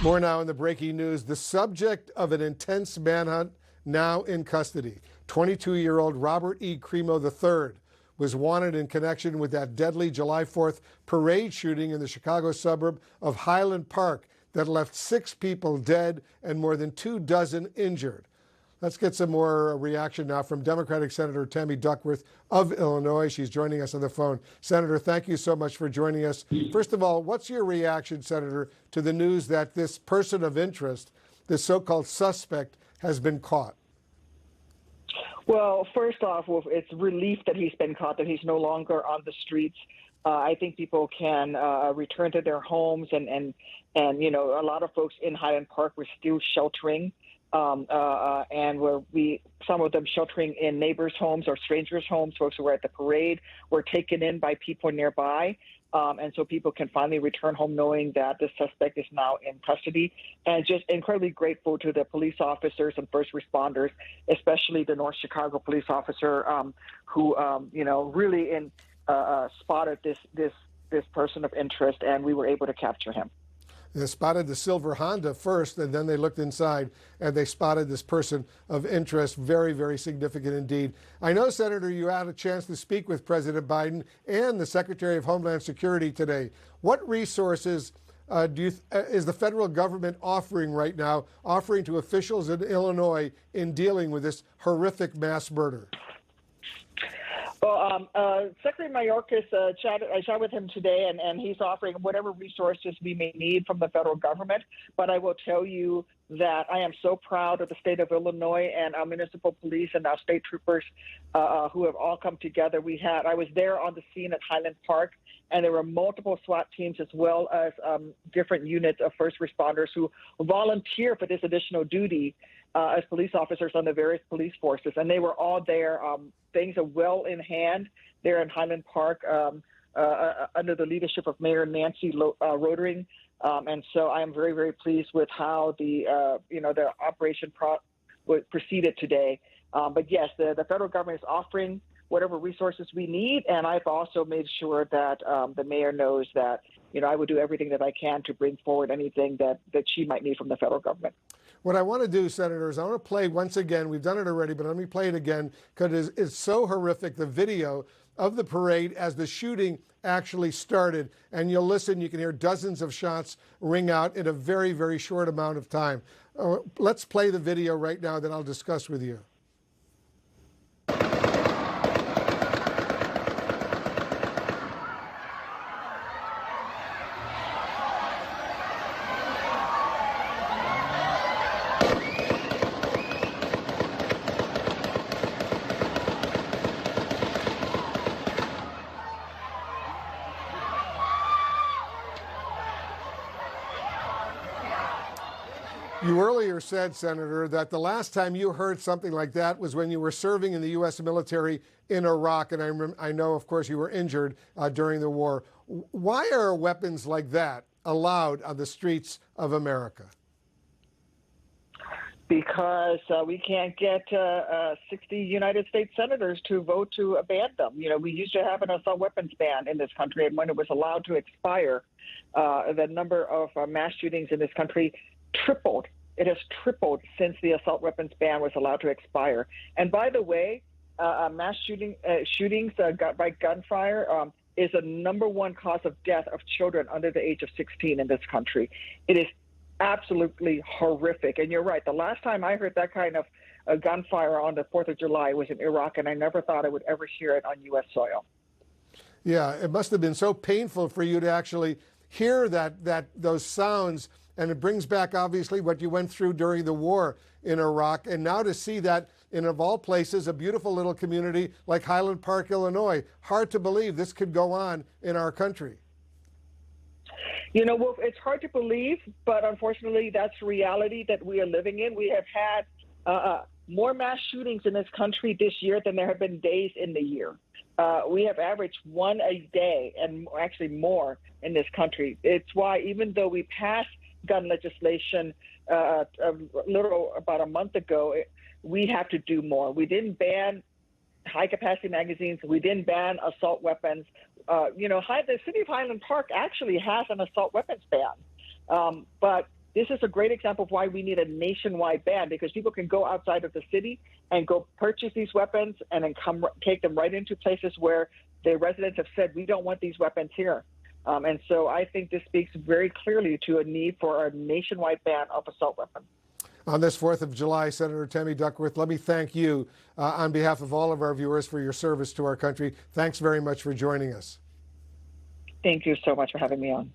More now in the breaking news. The subject of an intense manhunt now in custody. 22-year-old Robert E. Cremo III was wanted in connection with that deadly July 4th parade shooting in the Chicago suburb of Highland Park that left 6 people dead and more than 24 injured. Let's get some more reaction now from Democratic Senator Tammy Duckworth of Illinois. She's joining us on the phone. Senator, thank you so much for joining us. First of all, what's your reaction, Senator, to the news that this person of interest, this so-called suspect, has been caught? Well, first off, it's relief that he's been caught, that he's no longer on the streets. I think people can return to their homes, and you know, a lot of folks in Highland Park were still sheltering. And some of them sheltering in neighbors' homes or strangers' homes. Folks who were at the parade were taken in by people nearby. And so people can finally return home knowing that the suspect is now in custody. And just incredibly grateful to the police officers and first responders, especially the North Chicago police officer who, you know, really spotted this person of interest, and we were able to capture him. They spotted the silver Honda first, and then they looked inside and they spotted this person of interest. Very, very significant indeed. I know, Senator, you had a chance to speak with President Biden and the Secretary of Homeland Security today. What resources is the federal government offering right now, offering to officials in Illinois in dealing with this horrific mass murder? Well, Secretary Mayorkas, I chatted with him today, and he's offering whatever resources we may need from the federal government. But I will tell you that I am so proud of the state of Illinois and our municipal police and our state troopers who have all come together. I was there on the scene at Highland Park, and there were multiple SWAT teams as well as different units of first responders who volunteer for this additional duty as police officers on the various police forces. And they were all there. Things are well in hand there in Highland Park under the leadership of Mayor Nancy Rotering. And so I am very, very pleased with how the operation proceeded today. But yes, the federal government is offering whatever resources we need. And I've also made sure that the mayor knows that, you know, I would do everything that I can to bring forward anything that she might need from the federal government. What I want to do, Senator, is I want to play once again. We've done it already, but let me play it again because it's so horrific, the video of the parade as the shooting actually started. And you'll listen, you can hear dozens of shots ring out in a very, very short amount of time. Let's play the video right now that I'll discuss with you. You earlier said, Senator, that the last time you heard something like that was when you were serving in the U.S. military in Iraq, and I know, of course, you were injured during the war. Why are weapons like that allowed on the streets of America? Because we can't get 60 United States senators to vote to ban them. You know, we used to have an assault weapons ban in this country, and when it was allowed to expire, the number of mass shootings in this country tripled. It has tripled since the assault weapons ban was allowed to expire. And by the way, mass shootings by gunfire is a #1 cause of death of children under the age of 16 in this country. It is absolutely horrific. And you're right. The last time I heard that kind of gunfire on the 4th of July was in Iraq, and I never thought I would ever hear it on U.S. soil. Yeah, it must have been so painful for you to actually hear those sounds. And it brings back, obviously, what you went through during the war in Iraq. And now to see that in, of all places, a beautiful little community like Highland Park, Illinois. Hard to believe this could go on in our country. You know, Wolf, it's hard to believe, but unfortunately, that's reality that we are living in. We have had more mass shootings in this country this year than there have been days in the year. We have averaged 1 a day, and actually more in this country. It's why, even though we passed gun legislation about a month ago, we have to do more. We didn't ban high-capacity magazines. We didn't ban assault weapons. The city of Highland Park actually has an assault weapons ban. But this is a great example of why we need a nationwide ban, because people can go outside of the city and go purchase these weapons and then take them right into places where the residents have said, we don't want these weapons here. And so I think this speaks very clearly to a need for a nationwide ban of assault weapons. On this 4th of July, Senator Tammy Duckworth, let me thank you on behalf of all of our viewers for your service to our country. Thanks very much for joining us. Thank you so much for having me on.